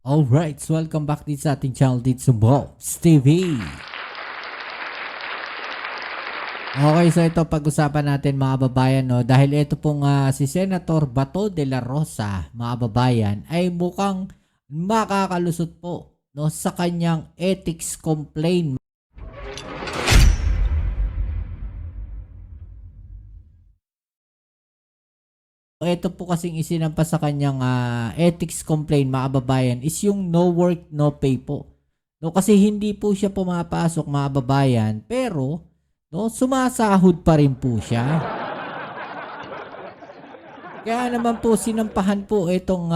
Alright, so welcome back dito sa ating channel dito sa Bobs TV. Okay, so ito pag-usapan natin mga babayan, no? Dahil ito pong si Senator Bato de la Rosa, mga babayan, ay mukhang makakalusot po, no, sa kanyang ethics complaint. Ito po kasing isinampa sa kanyang ethics complaint, mga babayan, is yung no work, no pay po. No, kasi hindi po siya pumapasok, mga babayan, pero no, sumasahod pa rin po siya. Kaya naman po sinampahan po itong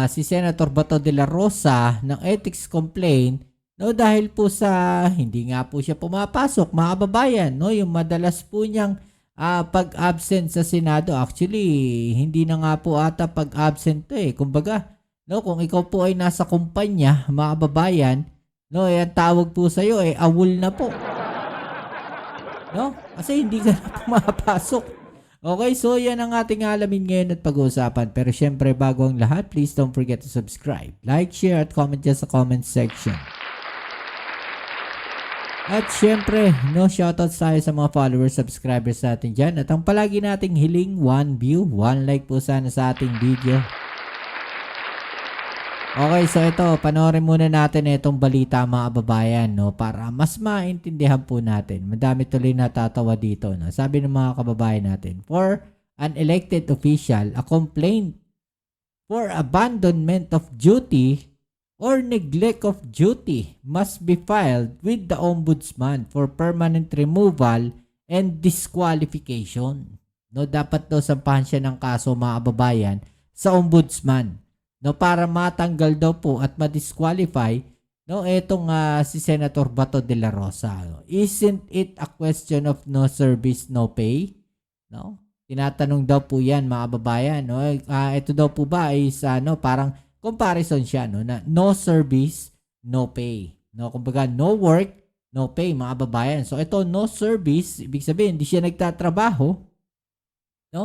si Senator Bato de la Rosa ng ethics complaint, no, dahil po sa hindi nga po siya pumapasok, mga babayan, no, yung madalas po niyang pag-absent sa Senado. Actually, hindi na nga po ata pag-absent to eh. Kumbaga, no, kung ikaw po ay nasa kumpanya, mga babayan, no, ang tawag po sa iyo eh awol na po. No? Kasi hindi ka na pumapasok. Okay, so yan ang ating alamin ngayon at pag-uusapan. Pero syempre, bago ang lahat, please don't forget to subscribe, like, share, at comment dyan sa comment section. At syempre, no, shoutout tayo sa mga followers, subscribers natin dyan. At ang palagi nating hiling, 1 view, 1 like po sana sa ating video. Okay, so ito, panoorin muna natin itong balita, mga babayan, no, para mas maintindihan po natin. Madami tuloy natatawa dito, no. Sabi ng mga kababayan natin, for an elected official, a complaint for abandonment of duty or neglect of duty must be filed with the Ombudsman for permanent removal and disqualification. No, dapat daw sampahan siya ng kaso, mga kababayan, sa Ombudsman, no, para matanggal daw po at ma-disqualify, no, etong si Senator Bato de la Rosa. No? Isn't it a question of no service, no pay? No? Tinatanong daw po 'yan, mga kababayan, no. Ito daw po ba is parang comparison siya, no, na no service, no pay. No, kumbaga no work, no pay, mga babayan. So ito no service, ibig sabihin hindi siya nagtatrabaho, no?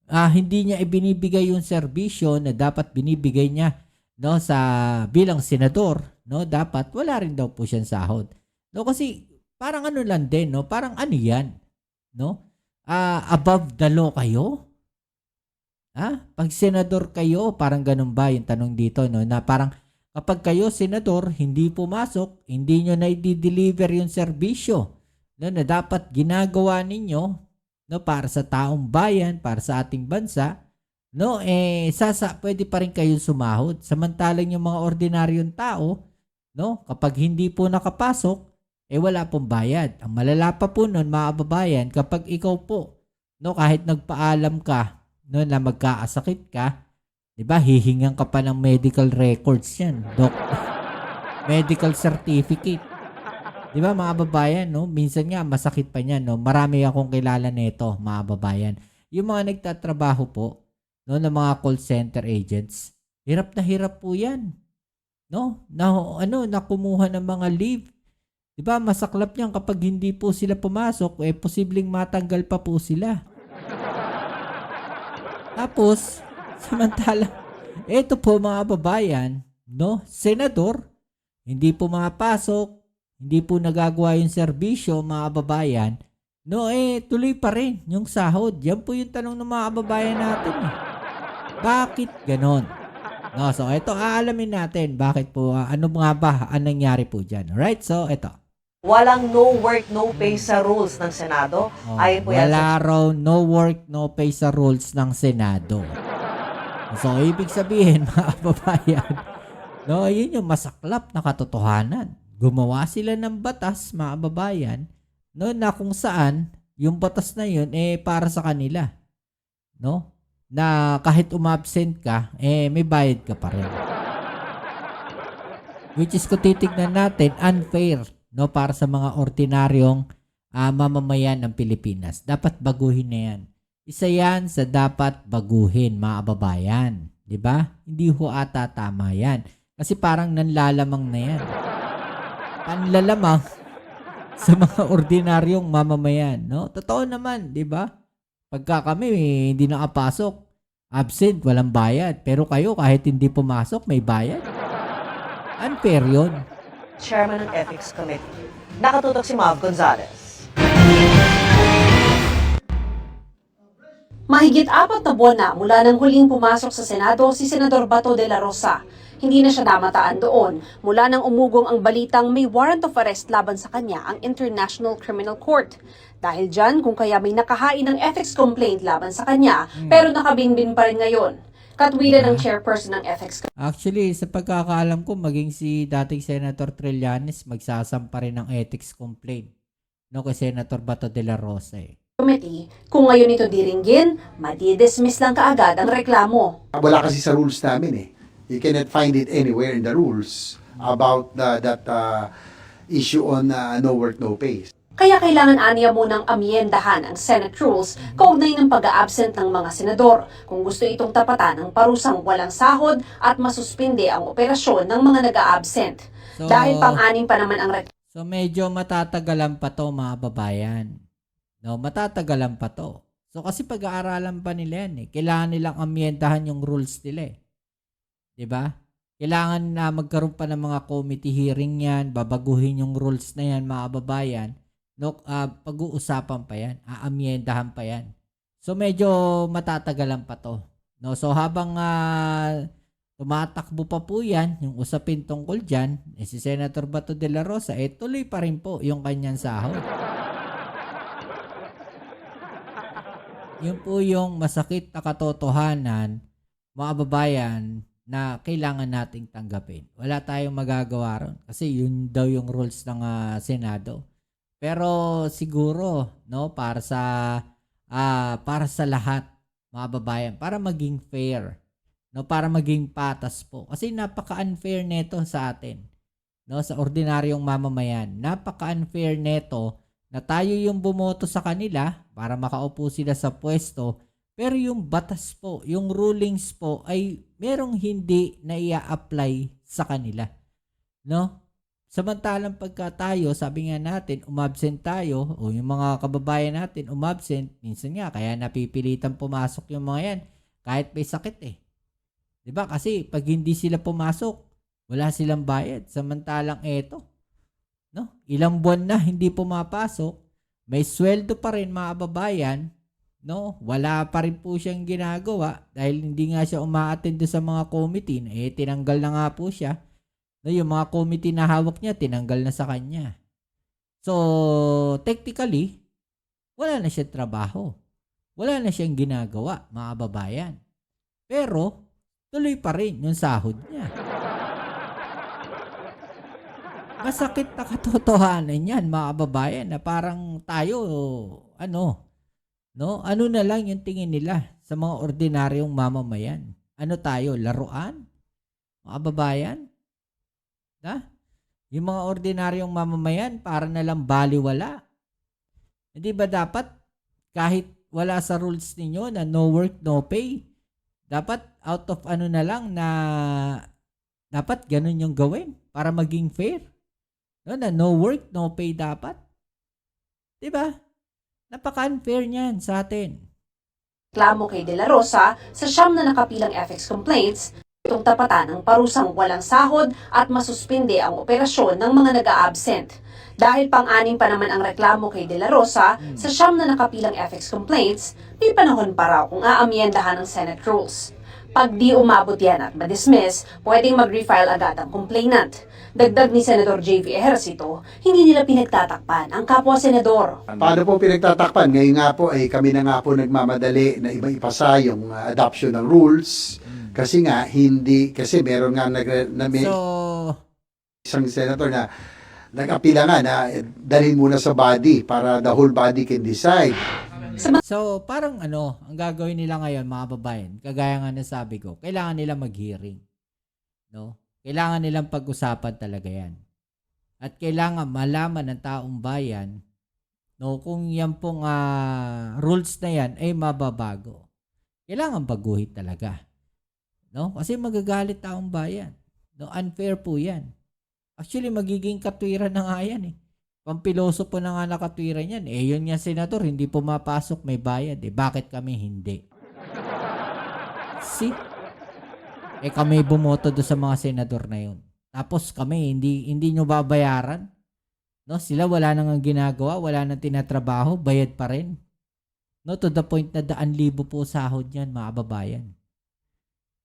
Hindi niya ibinibigay yung serbisyo na dapat binibigay niya, no, sa bilang senador, no? Dapat wala rin daw po siyang sahod. No, kasi parang ano lang din, no? Parang ano 'yan, no? Above the law kayo? Pag senador kayo, parang ganun ba yung tanong dito, no? Na parang kapag kayo senador, hindi pumasok, hindi nyo na i-deliver yung serbisyo, no, na dapat ginagawa ninyo, no, para sa taong bayan, para sa ating bansa, no, pwede pa rin kayong sumahod. Samantalang yung mga ordinaryong tao, no, kapag hindi po nakapasok, wala pong bayad. Ang malala pa po nun, mga kababayan, kapag ikaw po, no, kahit nagpaalam ka, no, na magkakasakit ka, 'di ba? Hihingan ka pa ng medical records 'yan, medical certificate. 'Di ba, mga babayan, no? Minsan nga masakit pa niyan, no? Marami akong kilala nito, mga babayan. Yung mga nagtatrabaho po, no, ng mga call center agents, hirap na hirap po 'yan, no? Na kumuha ng mga leave. 'Di ba? Masaklap 'yan kapag hindi po sila pumasok, posibleng matanggal pa po sila. Tapos, samantala, ito po, mga babayan, no, senador, hindi po mapasok, hindi po nagagawa yung serbisyo, mga babayan, no, tuloy pa rin yung sahod. Yan po yung tanong ng mga babayan natin. Bakit ganon? No, so ito, aalamin natin bakit po, ano nga ba ang nangyari po dyan. Alright, so ito. Walang no work, no pay sa rules ng Senado. Ayon po yan Wala raw no work, no pay sa rules ng Senado. So, ibig sabihin, mga kababayan, no, yun yung masaklap na katotohanan. Gumawa sila ng batas, mga kababayan, no, na kung saan yung batas na yun para sa kanila, no, na kahit umabsent ka, may bayad ka pa rin. Which is, kung titignan natin, unfair, no, para sa mga ordinaryong mamamayan ng Pilipinas. Dapat baguhin na yan. Isa yan sa dapat baguhin, mga kababayan. 'Di ba? Hindi ho ata tama yan. Kasi parang nanlalamang na yan. Panlalamang sa mga ordinaryong mamamayan, no? Totoo naman, 'di ba? Pagka kami hindi nakapasok, Absent, walang bayad. Pero kayo, kahit hindi pumasok, may bayad. Unfair yun. Chairman ng Ethics Committee. Nakatutok si Mav Gonzalez. Mahigit 4 na buwan na mula nang huling pumasok sa Senado si Senador Bato de la Rosa. Hindi na siya namataan doon mula nang umugong ang balitang may warrant of arrest laban sa kanya ang International Criminal Court. Dahil dyan kung kaya may nakahain ng ethics complaint laban sa kanya pero nakabinbin pa rin ngayon. Katwiran ng chairperson ng Ethics Actually, sa pagkakaalam ko, maging si dating Senator Trillanes magsasampa rin ng ethics complaint. No, kay Senator Bato de la Rosa eh. Committee, kung ngayon ito diringgin, madidismiss lang kaagad ang reklamo. Wala kasi sa rules namin eh. You cannot find it anywhere in the rules about that issue on no work, no pay. Kaya kailangan aniya munang amyendahan ang Senate rules kaugnay ng pag-a-absent ng mga senador kung gusto itong tapatan ng parusang walang sahod at masuspinde ang operasyon ng mga nag-a-absent. So, Dahil pang-anim pa naman ang So medyo matatagalan pa to mga babayan. No, matatagalan pa to. So kasi pag-aaralan pa nila yan eh. Kailangan nilang amyendahan yung rules nila eh. 'Di ba? Kailangan na magkaroon pa ng mga committee hearing yan, babaguhin yung rules na yan mga babayan. No, pag-uusapan pa yan, aamyendahan pa yan. So medyo matatagalan pa to. No, so habang tumatakbo pa po yan, yung usapin tungkol dyan, si Senator Bato de la Rosa, tuloy pa rin po yung kanyang sahod. Yun po yung masakit na katotohanan, mga babayan, na kailangan nating tanggapin. Wala tayong magagawa ron kasi yun daw yung rules ng Senado. Pero siguro, no, para sa lahat, mga babayan, para maging fair, no, para maging patas po. Kasi napaka-unfair neto sa atin, no, sa ordinaryong mamamayan. Napaka-unfair neto na tayo yung bumoto sa kanila para makaupo sila sa pwesto, pero yung batas po, yung rulings po ay merong hindi na i-apply sa kanila. No? Samantalang pagka tayo, sabi nga natin, umabsent tayo, o yung mga kababayan natin umabsent, minsan nga, kaya napipilitan pumasok yung mga yan, kahit may sakit eh. Diba? Kasi pag hindi sila pumasok, wala silang bayad. Samantalang eto, no? Ilang buwan na hindi pumapasok, may sweldo pa rin mga babayan, no? Wala pa rin po siyang ginagawa dahil hindi nga siya umaattend sa mga committee. Tinanggal na nga po siya. No, yung mga committee na hawak niya, tinanggal na sa kanya. So, technically, wala na siyang trabaho. Wala na siyang ginagawa, mga babayan. Pero, tuloy pa rin yung sahod niya. Masakit na katotohanan yan, mga babayan, na parang tayo, no? Ano na lang yung tingin nila sa mga ordinaryong mamamayan? Ano tayo, laruan? Mga babayan? Yung mga ordinaryong mamamayan, para na lang baliwala. Hindi ba dapat, kahit wala sa rules ninyo na no work, no pay, dapat out of ano na lang na dapat ganun yung gawin para maging fair? No, na no work, no pay dapat. Diba? Napaka-unfair niyan sa atin. reklamo kay De La Rosa sa 9 na nakapilang ethics complaints, itong tapatan ng parusang walang sahod at masuspinde ang operasyon ng mga nag-a-absent. Dahil pang-anim pa naman ang reklamo kay De La Rosa sa 9 na nakapilang ethics complaints, may panahon pa raw kung aamyendahan ng Senate rules. Pag di umabot yan at ma-dismiss, pwedeng mag-refile agad ang complainant. Dagdag ni Senador J.V. Ejercito, hindi nila pinagtatakpan ang kapwa-senador. Paano po pinagtatakpan? Ngayon nga po ay kami na nga po nagmamadali na ipasa yung adoption ng rules. Kasi nga, kasi meron nga isang senator na nag-apila nga na dalhin muna sa body para the whole body can decide. So, parang ang gagawin nila ngayon, mga babayan, kagaya nga nasabi ko, kailangan nila mag-hearing. No? Kailangan nilang pag-usapan talaga yan. At kailangan malaman ng taong bayan, no, kung yan pong rules na yan ay mababago. Kailangan baguhin talaga. No? Kasi magagalit taong bayan. No? Unfair po yan. Actually, magiging katwiran na nga yan eh. Pampiloso po na nga nakatwiran yan. Yun nga, senador, hindi pumapasok, may bayad. Bakit kami hindi? See? Kami bumoto do sa mga senador na yun. Tapos kami, hindi nyo babayaran. No, sila wala nang ginagawa, wala nang tinatrabaho, bayad pa rin. No, to the point na 100,000 po sahod yan, mga kababayan.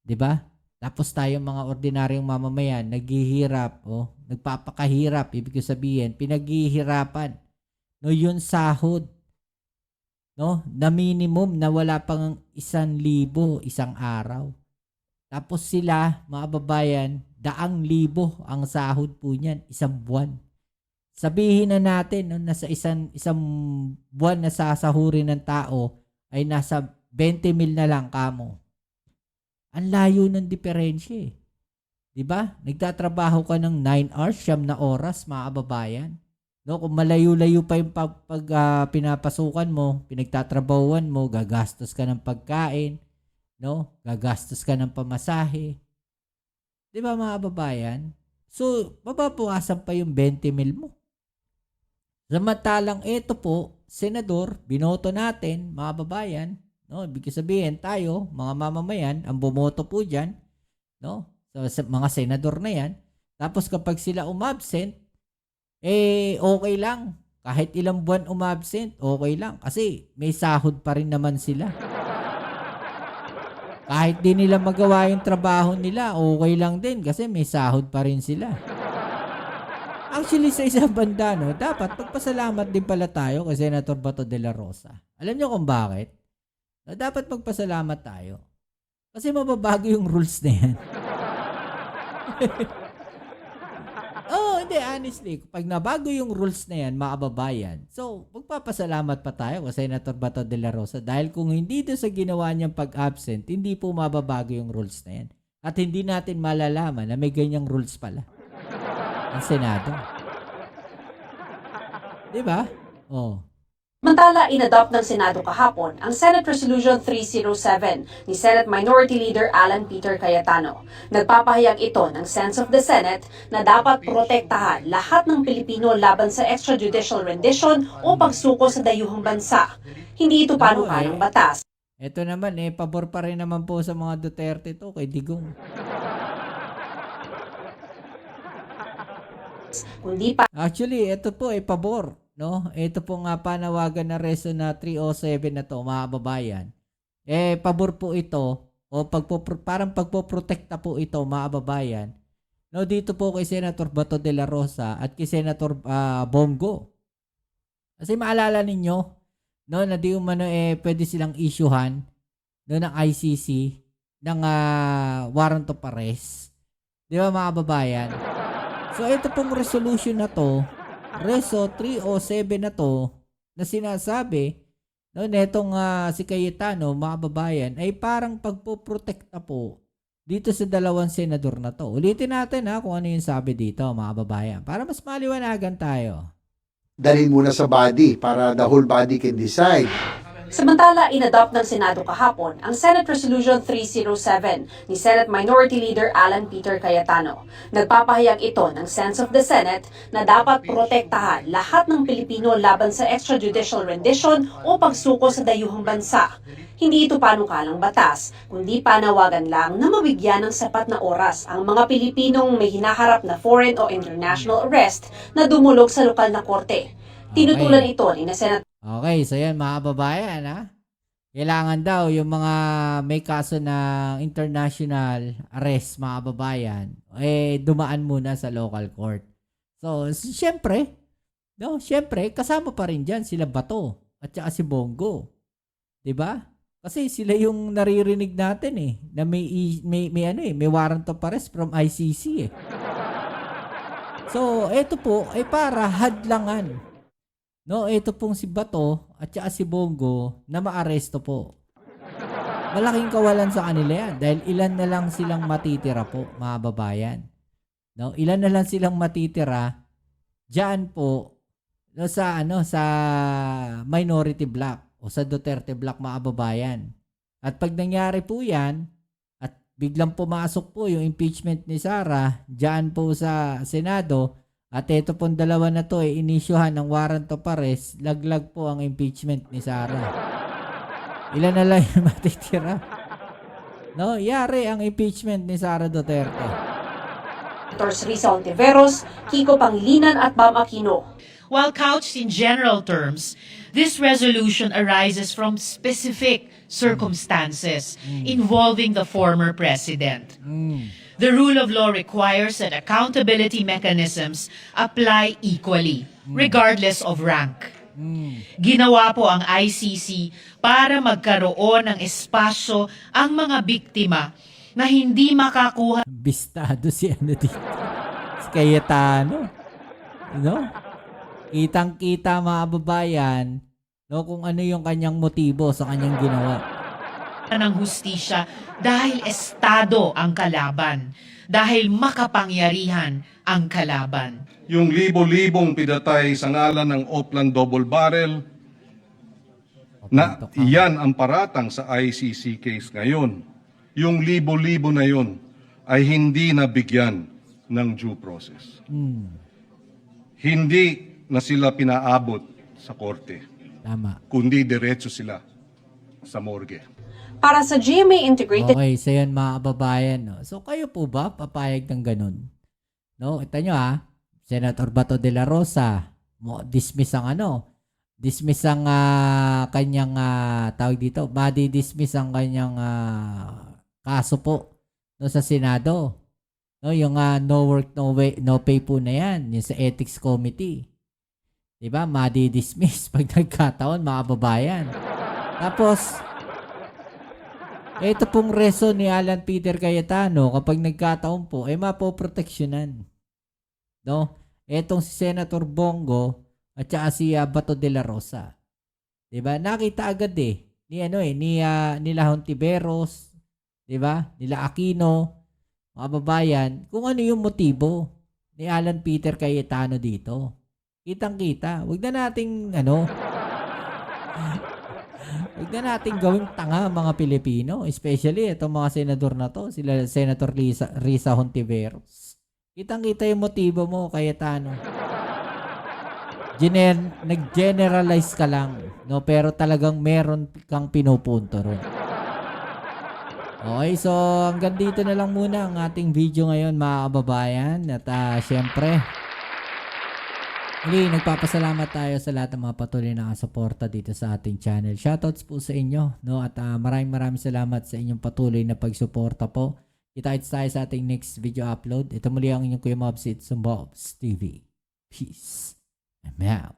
'Di ba? Tapos tayo mga ordinaryong mamamayan, naghihirap, nagpapakahirap, ibig sabihin, pinaghihirapan. No, yun sahod. No, na minimum na wala pang 1,000 isang araw. Tapos sila, mga kababayan, 100,000 ang sahod po niyan, isang buwan. Sabihin na natin, no, nasa isang buwan na sasahurin ng tao ay nasa 20,000 na lang kamo. Ang layo ng diferensya eh. 'Di ba? Nagtatrabaho ka ng 9 hours, 9 na oras, mga kababayan. No, kung malayo-layo pa yung pinapasukan mo, pinagtatrabahuan mo, gagastos ka ng pagkain, no? Gagastos ka ng pamasahe. 'Di ba, mga kababayan? So, mababawasan pa yung 20,000 mo. Samantalang ito po, senador, binoto natin, mga babayan, no? Ibig sabihin tayo, mga mamamayan, ang bumoto po diyan, no? So, mga senador na 'yan. Tapos kapag sila umabsent, okay lang. Kahit ilang buwan umabsent, okay lang kasi may sahod pa rin naman sila. Kahit di nila magawa yung trabaho nila, okay lang din kasi may sahod pa rin sila. Actually, sa isang banda, no, dapat magpasalamat din pala tayo kay Senator Bato de la Rosa. Alam niyo kung bakit? No, dapat magpasalamat tayo. Kasi mababago yung rules na yan. Hindi, honestly. Pag nabago yung rules na yan, mga kababayan, so, magpapasalamat pa tayo kay Senator Bato de la Rosa dahil kung hindi doon sa ginawa niyang pag-absent, hindi po mababago yung rules na yan. At hindi natin malalaman na may ganyang rules pala ang Senado. Diba? Samantala, inadopt ng Senado kahapon ang Senate Resolution 307 ni Senate Minority Leader Alan Peter Cayetano. Nagpapahayag ito ng sense of the Senate na dapat protektahan lahat ng Pilipino laban sa extrajudicial rendition o pagsuko sa dayuhang bansa. Hindi ito panukalang batas. Ito naman, pabor pa rin naman po sa mga Duterte to kay Digong. Kundi pa Actually, ito po ay pabor, no? Ito po nga panawagan na reso na 307 na to, mga kababayan. Pabor po ito o parang pagpoprotekta po ito, mga kababayan. No, dito po kay Senator Bato de la Rosa at kay Senator Bongo. Kasi maalala ninyo, no, na di umano pwede silang issuehan no ng ICC ng warrant of arrest. Di ba, mga kababayan? So, ito pong resolution na to, Reso 307 na to, na sinasabi, no, netong si Cayetano, mga kababayan, ay parang pagpoprotekta po dito sa dalawang senador na to. Ulitin natin kung ano yung sabi dito, mga kababayan, para mas maliwanagan tayo. Dalhin muna sa body para the whole body can decide. Samantala, inadopt ng Senado kahapon ang Senate Resolution 307 ni Senate Minority Leader Alan Peter Cayetano. Nagpapahayag ito ng sense of the Senate na dapat protektahan lahat ng Pilipino laban sa extrajudicial rendition o pagsuko sa dayuhang bansa. Hindi ito panukalang batas, kundi panawagan lang na mabigyan ng sapat na oras ang mga Pilipinong may hinaharap na foreign o international arrest na dumulog sa lokal na korte. Tinutulan ito ni Senator Okay, so yan, mga kababayan, kailangan daw yung mga may kaso ng international arrest, mga kababayan, dumaan muna sa local court. So, syempre, kasama pa rin dyan sila Bato at saka si Bongo. 'Di ba? Kasi sila yung naririnig natin na may warrant of arrest from ICC . So, ito po ay para hadlangan. No, ito pong si Bato at saka si Bongo na maaresto po. Malaking kawalan sa kanila yan dahil ilan na lang silang matitira po, mga babayan. No, ilan na lang silang matitira diyan po no, sa minority block o sa Duterte block, mga babayan. At pag nangyari po yan at biglang pumasok po yung impeachment ni Sara diyan po sa Senado, at ito pong dalawa na to inisyuhan ng warrant of arrest, laglag po ang impeachment ni Sara. Ilan na lang yung matitira? No, yari ang impeachment ni Sara Duterte. Senators Risa Hontiveros, Kiko Pangilinan at Bam Aquino. While couched in general terms, this resolution arises from specific circumstances involving the former president. The rule of law requires that accountability mechanisms apply equally, regardless of rank. Ginawa po ang ICC para magkaroon ng espasyo ang mga biktima na hindi makakuha Bistado si ano dito. Si Cayetano. No? Kitang-kita mga babayan, no, kung ano yung kanyang motibo sa kanyang ginawa. ng hustisya dahil estado ang kalaban, dahil makapangyarihan ang kalaban. Yung libo-libong pinatay sa ngalan ng Oplan Double Barrel, na iyan ang paratang sa ICC case ngayon. Yung libo-libo na yun ay hindi nabigyan ng due process. Hindi na sila pinaabot sa korte, Tama. kundi diretso sila sa morgue. Para sa GMA Integrated Okay, so yun mga kababayan. No? So kayo po ba papayag ng ganun? No, ito nyo Senator Bato de la Rosa, dismiss ang dismiss ang kanyang tawag dito, dismiss ang kanyang kaso po no, sa Senado. No, yung no work, no pay po na yan, yung sa Ethics Committee. Diba? Dismiss pag nagkataon, mga kababayan. Tapos, ito pong reso ni Alan Peter Cayetano, kapag nagkataon po, mapoproteksyonan. No? Etong si Senator Bongo at saka si Bato de la Rosa. 'Di ba? Nakita agad nila Hontiveros, 'di ba? Nila Aquino, mga babayan, kung ano yung motibo ni Alan Peter Cayetano dito. Kitang-kita. Huwag na nating huwag na nating gawing tanga mga Pilipino, especially itong mga senador na to, sila Senator Risa Hontiveros. Kitang-kita yung motibo mo, Cayetano. Nag-generalize ka lang, no? Pero talagang meron kang pinupunto ron. Okay, so hanggang dito na lang muna ang ating video ngayon, mga kababayan. At syempre, nagpapasalamat tayo sa lahat ng mga patuloy na nakasuporta dito sa ating channel. Shoutouts po sa inyo, no? At maraming salamat sa inyong patuloy na pagsuporta po. Kita-kits tayo sa ating next video upload. Ito muli ang inyong Kuya Mobs, it's Mobs TV. Peace. I'm out.